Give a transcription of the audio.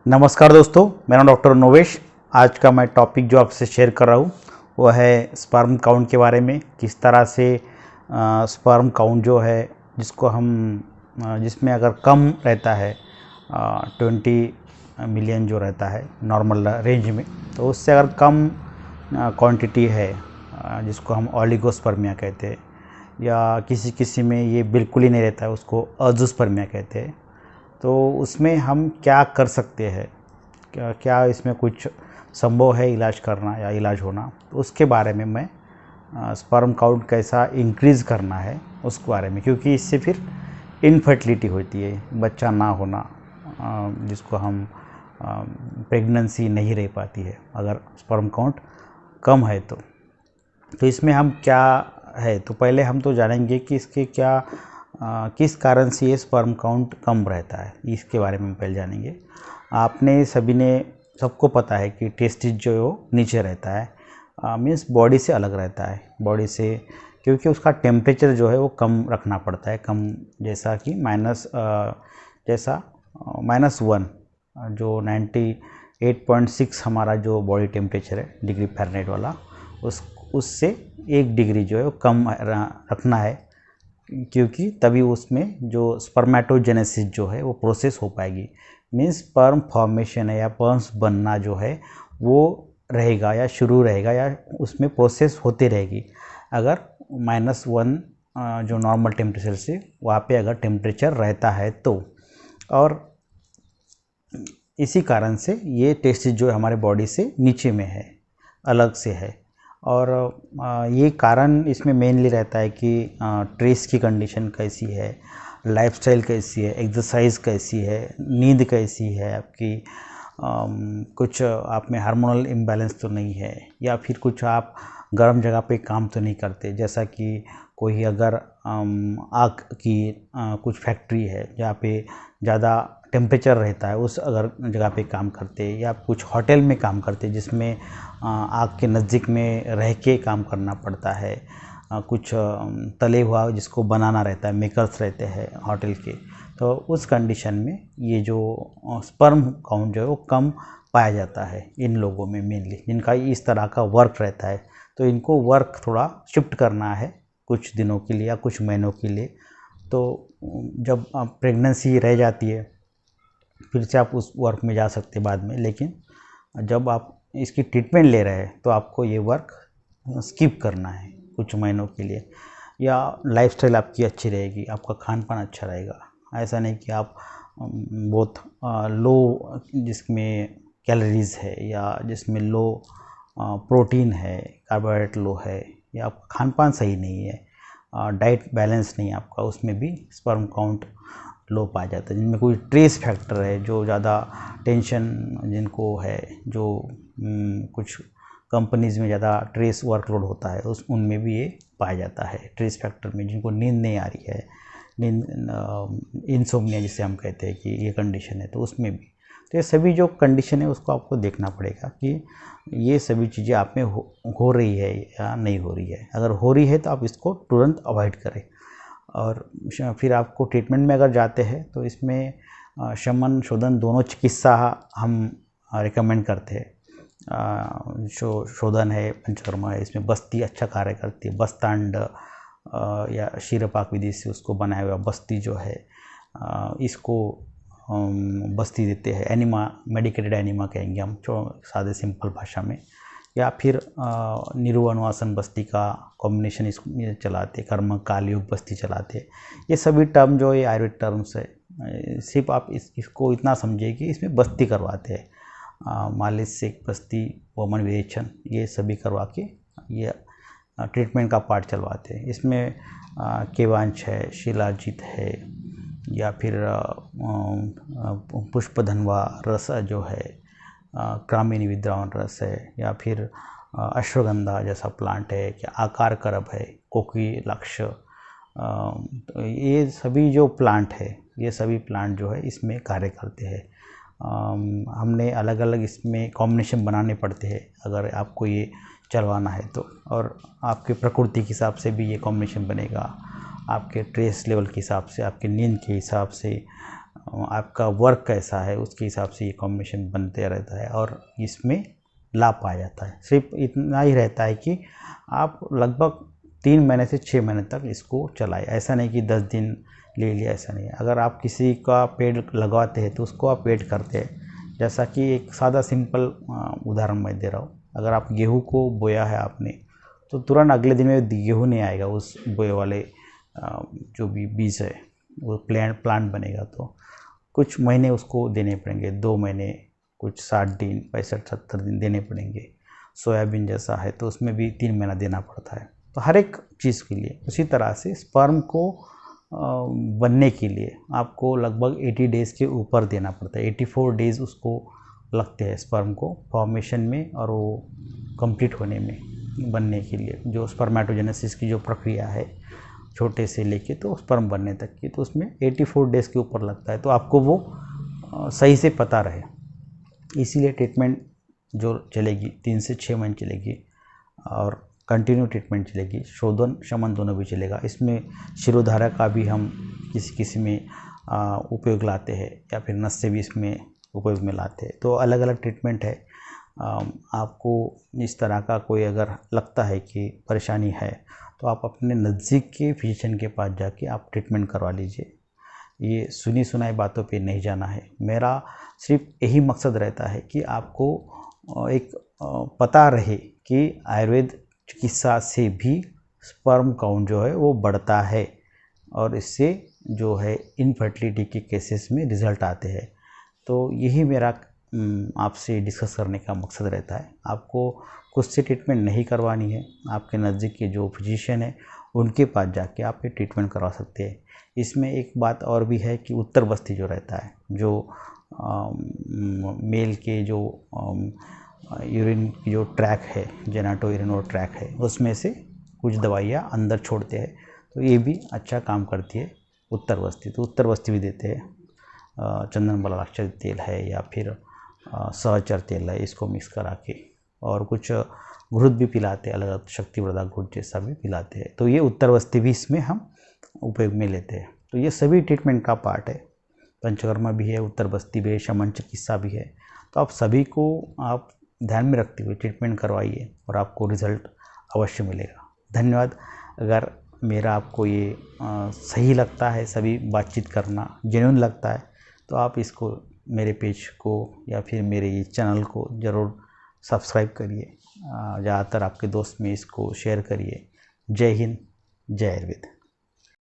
नमस्कार दोस्तों, मेरा नाम डॉक्टर नोवेश। आज का मैं टॉपिक जो आपसे शेयर कर रहा हूँ वो है स्पर्म काउंट के बारे में। किस तरह से स्पर्म काउंट जो है जिसको हम जिसमें अगर कम रहता है 20 मिलियन जो रहता है नॉर्मल रेंज में, तो उससे अगर कम क्वांटिटी है जिसको हम ओलिगोस्पर्मिया कहते हैं, या किसी किसी में ये बिल्कुल ही नहीं रहता है उसको अजोस्पर्मिया कहते हैं। तो उसमें हम क्या कर सकते हैं, क्या इसमें कुछ संभव है इलाज करना या इलाज होना, तो उसके बारे में मैं स्पर्म काउंट कैसा इंक्रीज़ करना है उसके बारे में, क्योंकि इससे फिर इनफर्टिलिटी होती है, बच्चा ना होना, जिसको हम प्रेगनेंसी नहीं रह पाती है अगर स्पर्म काउंट कम है। तो इसमें हम क्या है, तो पहले हम तो जानेंगे कि इसके क्या किस कारण से ये स्पर्म काउंट कम रहता है, इसके बारे में पहले जानेंगे। आपने सभी ने सबको पता है कि टेस्टिस जो है वो नीचे रहता है, मीन्स बॉडी से अलग रहता है, बॉडी से, क्योंकि उसका टेम्परेचर जो है वो कम रखना पड़ता है, कम जैसा कि -1 जो 98.6 हमारा जो बॉडी टेम्परेचर है डिग्री फ़ारेनहाइट वाला, उससे 1 डिग्री जो है वो कम रखना है, क्योंकि तभी उसमें जो स्पर्मेटोजेनेसिस जो है वो प्रोसेस हो पाएगी। मीन्स स्पर्म फॉर्मेशन है या स्पर्म्स बनना जो है वो रहेगा या शुरू रहेगा या उसमें प्रोसेस होती रहेगी अगर -1 जो नॉर्मल टेम्परेचर से वहाँ पे अगर टेम्परेचर रहता है तो। और इसी कारण से ये टेस्टिस जो है हमारे बॉडी से नीचे में है, अलग से है। और ये कारण इसमें मेनली रहता है कि ट्रेस की कंडीशन कैसी है, लाइफस्टाइल कैसी है, एक्सरसाइज कैसी है, नींद कैसी है आपकी, कुछ आप में हार्मोनल इम्बैलेंस तो नहीं है, या फिर कुछ आप गर्म जगह पे काम तो नहीं करते, जैसा कि कोई अगर आग की कुछ फैक्ट्री है जहाँ पे ज़्यादा टेम्परेचर रहता है, उस अगर जगह पे काम करते, या कुछ होटल में काम करते जिसमें आग के नज़दीक में रह के काम करना पड़ता है, कुछ तले हुआ जिसको बनाना रहता है, मेकर्स रहते हैं होटल के, तो उस कंडीशन में ये जो स्पर्म काउंट जो है वो कम पाया जाता है इन लोगों में, मेनली जिनका इस तरह का वर्क रहता है। तो इनको वर्क थोड़ा शिफ्ट करना है कुछ दिनों के लिए या कुछ महीनों के लिए। तो जब प्रेगनेंसी रह जाती है फिर से आप उस वर्क में जा सकते हैं बाद में, लेकिन जब आप इसकी ट्रीटमेंट ले रहे हैं तो आपको ये वर्क स्किप करना है कुछ महीनों के लिए। या लाइफस्टाइल आपकी अच्छी रहेगी, आपका खान पान अच्छा रहेगा, ऐसा नहीं कि आप बहुत लो जिसमें कैलोरीज है या जिसमें लो प्रोटीन है, कार्बोहाइड्रेट लो है, या आपका खान पान सही नहीं है, डाइट बैलेंस नहीं है आपका, उसमें भी स्पर्म काउंट लो पाया जाता है। जिनमें कोई ट्रेस फैक्टर है, जो ज़्यादा टेंशन जिनको है, जो कुछ कंपनीज़ में ज़्यादा ट्रेस वर्कलोड होता है उस उनमें भी ये पाया जाता है। ट्रेस फैक्टर में जिनको नींद नहीं आ रही है, नींद इंसोम्निया जिसे हम कहते हैं कि ये कंडीशन है, तो उसमें भी। तो ये सभी जो कंडीशन है उसको आपको देखना पड़ेगा कि ये सभी चीज़ें आप में हो रही है या नहीं हो रही है। अगर हो रही है तो आप इसको तुरंत अवॉइड करें। और फिर आपको ट्रीटमेंट में अगर जाते हैं तो इसमें शमन शोधन दोनों चिकित्सा हम रिकमेंड करते हैं। शोधन है, पंचकर्मा है, इसमें बस्ती अच्छा कार्य करती है। बस्तांड या क्षीरपाक विधि से उसको बनाया हुआ बस्ती जो है, इसको बस्ती देते हैं। एनिमा, मेडिकेटेड एनिमा कहेंगे हम सादे सिंपल भाषा में। या फिर निरुवनवासन बस्ती का कॉम्बिनेशन इसमें चलाते, कर्म कालयोग बस्ती चलाते। ये सभी टर्म जो ये आयुर्वेद टर्म्स है, सिर्फ आप इसको इतना समझिए कि इसमें बस्ती करवाते हैं, मालिश से बस्ती, वमन विरेचन, ये सभी करवा के ये ट्रीटमेंट का पार्ट चलवाते हैं। इसमें केवांश है, शिलाजीत है, या फिर पुष्पधनवा रस जो है, क्रामिनी विद्रावण रस है, या फिर अश्वगंधा जैसा प्लांट है, क्या आकार करब है, कोकिलाक्ष, तो ये सभी जो प्लांट है, ये सभी प्लांट जो है इसमें कार्य करते हैं। हमने अलग अलग इसमें कॉम्बिनेशन बनाने पड़ते हैं अगर आपको ये चलवाना है तो, और आपके प्रकृति के हिसाब से भी ये कॉम्बिनेशन बनेगा, आपके ट्रेस लेवल के हिसाब से, आपके नींद के हिसाब से, आपका वर्क कैसा है उसके हिसाब से ये कॉम्बिनेशन बनते रहता है और इसमें लाभ पाया जाता है। सिर्फ इतना ही रहता है कि आप लगभग 3 महीने से 6 महीने तक इसको चलाएं। ऐसा नहीं कि 10 दिन ले लिया, ऐसा नहीं है। अगर आप किसी का पेड़ लगवाते हैं तो उसको आप वेट करते हैं। जैसा कि एक सादा सिंपल उदाहरण मैं दे रहा हूँ, अगर आप गेहूँ को बोया है आपने तो तुरंत अगले दिन में गेहूँ नहीं आएगा। उस बोए वाले जो भी बीज है वो प्लांट बनेगा तो कुछ महीने उसको देने पड़ेंगे, 2 महीने, कुछ 60 दिन, 65-70 दिन देने पड़ेंगे। सोयाबीन जैसा है तो उसमें भी 3 महीना देना पड़ता है। तो हर एक चीज़ के लिए उसी तरह से स्पर्म को बनने के लिए आपको लगभग 80 डेज़ के ऊपर देना पड़ता है। 84 डेज़ उसको लगते हैं स्पर्म को फॉर्मेशन में और वो कंप्लीट होने में, बनने के लिए। जो स्पर्मेटोजेनेसिस की जो प्रक्रिया है छोटे से लेके तो स्पर्म बनने तक की, तो उसमें 84 डेज़ के ऊपर लगता है। तो आपको वो सही से पता रहे, इसीलिए ट्रीटमेंट जो चलेगी 3 से 6 महीने चलेगी और कंटिन्यू ट्रीटमेंट चलेगी। शोधन शमन दोनों भी चलेगा। इसमें शिरोधारा का भी हम किसी में उपयोग लाते हैं या फिर नस से भी इसमें उपयोग में लाते हैं। तो अलग अलग ट्रीटमेंट है। आपको इस तरह का कोई अगर लगता है कि परेशानी है तो आप अपने नज़दीक के फिजिशियन के पास जाके आप ट्रीटमेंट करवा लीजिए। ये सुनी सुनाई बातों पे नहीं जाना है। मेरा सिर्फ यही मकसद रहता है कि आपको एक पता रहे कि आयुर्वेद चिकित्सा से भी स्पर्म काउंट जो है वो बढ़ता है और इससे जो है इनफर्टिलिटी के केसेस में रिज़ल्ट आते हैं। तो यही मेरा आपसे डिस्कस करने का मकसद रहता है। आपको खुद से ट्रीटमेंट नहीं करवानी है, आपके नज़दीक के जो फिजिशियन है उनके पास जाके आप ये ट्रीटमेंट करवा सकते हैं। इसमें एक बात और भी है कि उत्तर बस्ती जो रहता है, जो मेल के जो यूरिन की जो ट्रैक है, जेनाटो यूरिनरी ट्रैक है, उसमें से कुछ दवाइयाँ अंदर छोड़ते हैं। तो ये भी अच्छा काम करती है उत्तर बस्ती। तो उत्तर बस्ती भी देते हैं। चंदन बलाक्षर तेल है या फिर सहचर तेल है, इसको मिक्स करा के, और कुछ घृत भी पिलाते हैं, अलग शक्तिवर्धक घृत जैसा भी पिलाते हैं। तो ये उत्तर बस्ती भी इसमें हम उपयोग में लेते हैं। तो ये सभी ट्रीटमेंट का पार्ट है। पंचकर्मा भी है, उत्तर बस्ती भी है, शमन चिकित्सा भी है। तो आप सभी को आप ध्यान में रखते हुए ट्रीटमेंट करवाइए और आपको रिज़ल्ट अवश्य मिलेगा। धन्यवाद। अगर मेरा आपको ये सही लगता है, सभी बातचीत करना जेन्युइन लगता है, तो आप इसको, मेरे पेज को या फिर मेरे ये चैनल को ज़रूर सब्सक्राइब करिए। ज़्यादातर आपके दोस्त में इसको शेयर करिए। जय हिंद, जय आयुर्वेद।